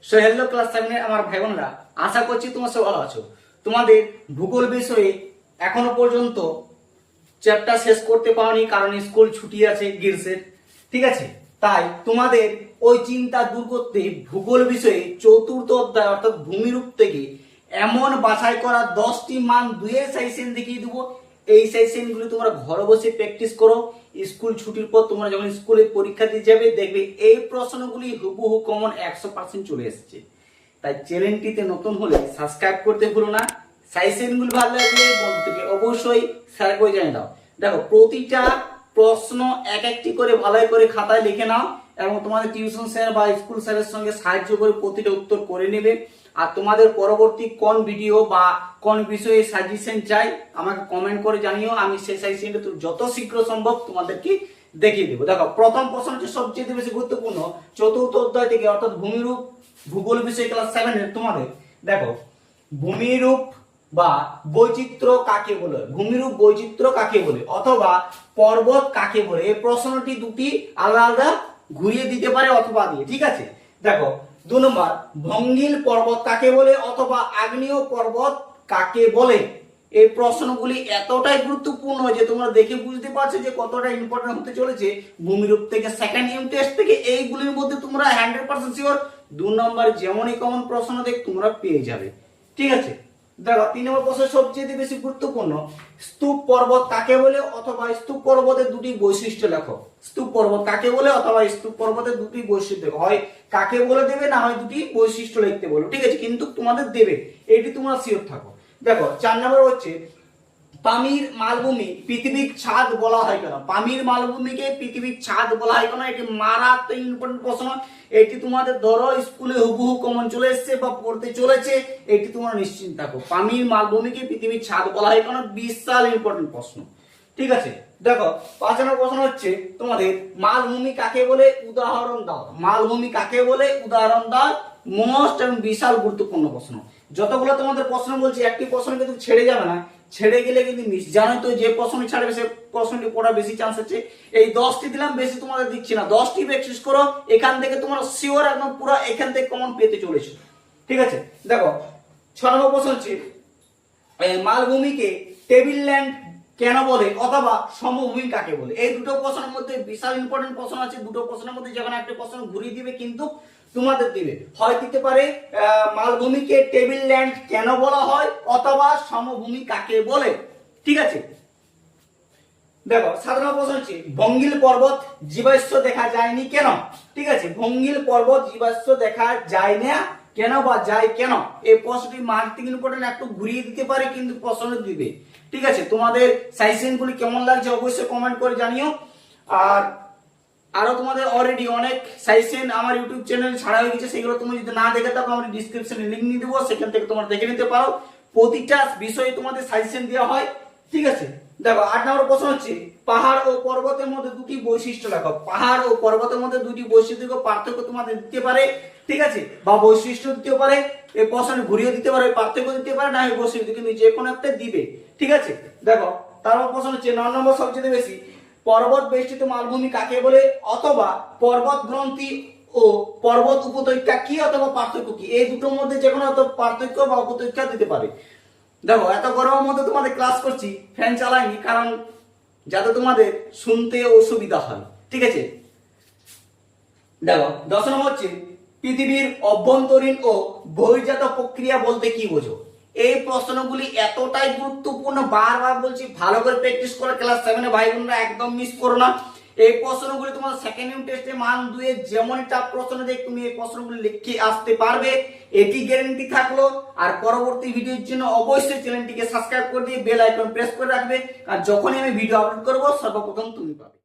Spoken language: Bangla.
সো হ্যালো ক্লাস 7 এর আমার ভাই বোনেরা, আশা করছি তোমরা সব ভালো আছো। তোমাদের ভূগোল বিষয়ে এখনো পর্যন্ত চ্যাপ্টার শেষ করতে পারোনি, কারণ স্কুল ছুটি আছে গ্রীষ্মের। ঠিক আছে, তাই তোমাদের ওই চিন্তা দূর করতে ভূগোল বিষয়ে চতুর্থ অধ্যায় অর্থাৎ ভূমিরূপ থেকে এমন বাছাই করা 10টি মান দুইয়ের সাজেশন দেখিয়ে দেবো। এই সাজেশনগুলো তোমরা ঘরে বসে প্র্যাকটিস করো। স্কুল ছুটির পর তোমরা যখন স্কুলে পরীক্ষা দিতে যাবে, দেখবে এই প্রশ্নগুলি হুবহু কমন 100% চলে এসেছে। তাই চ্যানেলটিতে নতুন হলে সাবস্ক্রাইব করতে ভুলো না। সাজেশনগুলো ভালো লাগলে বন্ধুকে অবশ্যই শেয়ার করে জানিয়ে দাও। দেখো, প্রতিটা প্রশ্ন এক একটি করে ভালোই করে খাতায় লিখে নাও এবং তোমাদের টিউশন স্যার বা স্কুল স্যারের সঙ্গে সাহায্য করে প্রতিটা উত্তর করে নেবে। আর তোমাদের পরবর্তী কোন ভিডিও বা কোন বিষয়ে সাজেশন চাই আমাকে কমেন্ট করে জানিও। আমি সেই সাজেশনটা যত শীঘ্র সম্ভব তোমাদেরকে দেখিয়ে দেবো। দেখো, প্রথম প্রশ্ন হচ্ছে সবচেয়ে বেশি গুরুত্বপূর্ণ, চতুর্থ অধ্যায় থেকে অর্থাৎ ভূমিরূপ ভূগোল বিষয় ক্লাস 7 এর তোমাদের। দেখো, ভূমিরূপ বা বৈচিত্র্য কাকে বলে, ভূমিরূপ বৈচিত্র্য কাকে বলে অথবা পর্বত কাকে বলে, এই প্রশ্নটি দুটি আলাদা আলাদা ঘুরিয়ে দিতে পারে অথবা দিয়ে। ঠিক আছে, দেখো 2 নম্বর, ভঙ্গিল পর্বত কাকে বলে অথবা আগ্নেয় পর্বত কাকে বলে। এই প্রশ্নগুলি এতটাই গুরুত্বপূর্ণ যে তোমরা দেখে বুঝতে পারছো যে কতটা ইম্পর্টেন্ট হতে চলেছে ভূমিরূপ থেকে সেকেন্ড ইউনিট টেস্ট থেকে। এইগুলির মধ্যে তোমরা 100% শিওর 2 নম্বর যেমনই কমন প্রশ্ন দেখ তোমরা পেয়ে যাবে। ঠিক আছে, দেখো 3 নম্বর প্রশ্ন সবচেয়ে বেশি গুরুত্বপূর্ণ, স্তূপ পর্বত কাকে বলে অথবা স্তূপ পর্বতের দুটি বৈশিষ্ট্য লেখো। স্তূপ পর্বত কাকে বলে অথবা স্তূপ পর্বতের দুটি বৈশিষ্ট্য, হয় কাকে বলে দেবে না হয় দুটি বৈশিষ্ট্য লিখতে বলো। ঠিক আছে, কিন্তু তোমাদের দেবে, এটি তোমরা শিওর থাকো। দেখো 4 নম্বর হচ্ছে, পামির মালভূমি পৃথিবীর ছাদ বলা হয় কেন। পামির মালভূমিকে পৃথিবীর ছাদ বলা হয় কেন, এটি মারাত্মক ইম্পর্টেন্ট প্রশ্ন। এটি তোমাদের ধরো স্কুলে হুবহু কমন চলে এসেছে বা পড়তে চলেছে, এটি তোমরা নিশ্চিন্ত থাকো। পামির মালভূমিকে পৃথিবীর ছাদ বলা হয় কেন, বিশাল ইম্পর্টেন্ট প্রশ্ন। ঠিক আছে, দেখো 5 নম্বর প্রশ্ন হচ্ছে তোমাদের, মালভূমি কাকে বলে উদাহরণ দাও। মালভূমি কাকে বলে উদাহরণ দাও, মোস্ট এবং বিশাল গুরুত্বপূর্ণ প্রশ্ন। যতগুলো তোমাদের প্রশ্ন বলছি, একটি প্রশ্ন কিন্তু ছেড়ে যাবে না, ছেড়ে গেলে কিন্তু মিস। জানোই তো যে প্রশ্নটি ছাড়বে সে প্রশ্নটি পড়ার বেশি চান্স আছে। এই 10টি দিলাম, বেশি তোমাদের দিচ্ছি না। 10টি প্র্যাকটিস করো, এখান থেকে তোমরা শিওর একদম পুরো এখান থেকে কমন পেতে চলেছো। ঠিক আছে, দেখো 6 নম্বর প্রশ্ন হচ্ছে, মালভূমিকে টেবিল ল্যান্ড কেন বলে অথবা সমভূমি কাকে বলে। এই দুটো প্রশ্নের মধ্যে বিশাল ইম্পর্টেন্ট প্রশ্ন আছে। দুটো প্রশ্নের মধ্যে যখন একটা প্রশ্ন ঘুরিয়ে দিবে কিন্তু তোমাদের দিবে, হয় দিতে পারে মালভূমিকে টেবিল ল্যান্ড কেন বলা হয় অথবা সমভূমি কাকে বলে। ঠিক আছে, দেখো 7 নম্বর প্রশ্ন হচ্ছে, ভঙ্গিল পর্বত জীবাশ্ম দেখা যায়নি কেন। ঠিক আছে, ভঙ্গিল পর্বত জীবাশ্ম দেখা যায় না কেন বা যায় কেন, এই প্রশ্নটি মার্কিং ইম্পর্টেন্ট, একটু ঘুরিয়ে দিতে পারে কিন্তু প্রশ্ন দিবে। ঠিক আছে, তোমাদের সাজেশনগুলি কেমন লাগছে অবশ্যই কমেন্ট করে জানিও। আর আরো তোমাদের অলরেডি অনেক সাজেশন আমার ইউটিউব চ্যানেল ছাড়া হয়ে গেছে, সেগুলো তুমি যদি না দেখে থাকো আমি ডেসক্রিপশনে লিংক দিয়ে দেবো, সেখান থেকে তোমরা দেখে নিতে পারো। প্রতিটা বিষয়ে তোমাদের সাজেশন দেওয়া হয়। ঠিক আছে, দেখো 8 নম্বর প্রশ্ন হচ্ছে, পাহাড় ও পর্বতের মধ্যে দুটি বৈশিষ্ট্য লেখো। পাহাড় ও পর্বতের মধ্যে দুটি বৈশিষ্ট্য পার্থক্য তোমাদের দিতে পারে। ঠিক আছে, বা বৈশিষ্ট্য দিতে পারে, এই প্রশ্ন ঘুরিয়ে দিতে পারে, পার্থক্য দিতে পারে, না হয় বৈশিষ্ট্য, কিন্তু যে কোনো একটা দিবে। ঠিক আছে, দেখো তারপর প্রশ্ন হচ্ছে 9 নম্বর সবচেয়ে বেশি, পর্বত বেষ্টিত মালভূমি কাকে বলে অথবা পর্বত গ্রন্থি ও পর্বত উপত্যকা কি অথবা পার্থক্য কি। এই দুটোর মধ্যে যে কোনো পার্থক্য বা উপত্যকা দিতে পারে। দেখো, এত গরমের মধ্যে তোমাদের ক্লাস করছি, ফ্যান চালাইনি, কারণ যাতে তোমাদের শুনতে অসুবিধা হয়। ঠিক আছে, দেখো 10 নম্বর হচ্ছে, পৃথিবীর অভ্যন্তরীণ ও বহির্জাত প্রক্রিয়া বলতে কি বোঝো। এই প্রশ্নগুলি এতটাই গুরুত্বপূর্ণ, বারবার বলছি ভালো করে প্র্যাকটিস করো। ক্লাস 7 এ ভাই বোনরা একদম মিস করো না। এই প্রশ্নগুলি তোমার সেকেন্ড ইউনিট টেস্টে মান 2 এ যেমনই টাফ প্রশ্ন দেখ তুমি এই প্রশ্নগুলি লিখে আসতে পারবে, এটি গ্যারান্টি থাকলো। আর পরবর্তী ভিডিওর জন্য অবশ্যই চ্যানেলটিকে সাবস্ক্রাইব করে দিয়ে বেল আইকন প্রেস করে রাখবে, আর যখনই আমি ভিডিও আপলোড করব সর্বপ্রথম তুমি পাবে।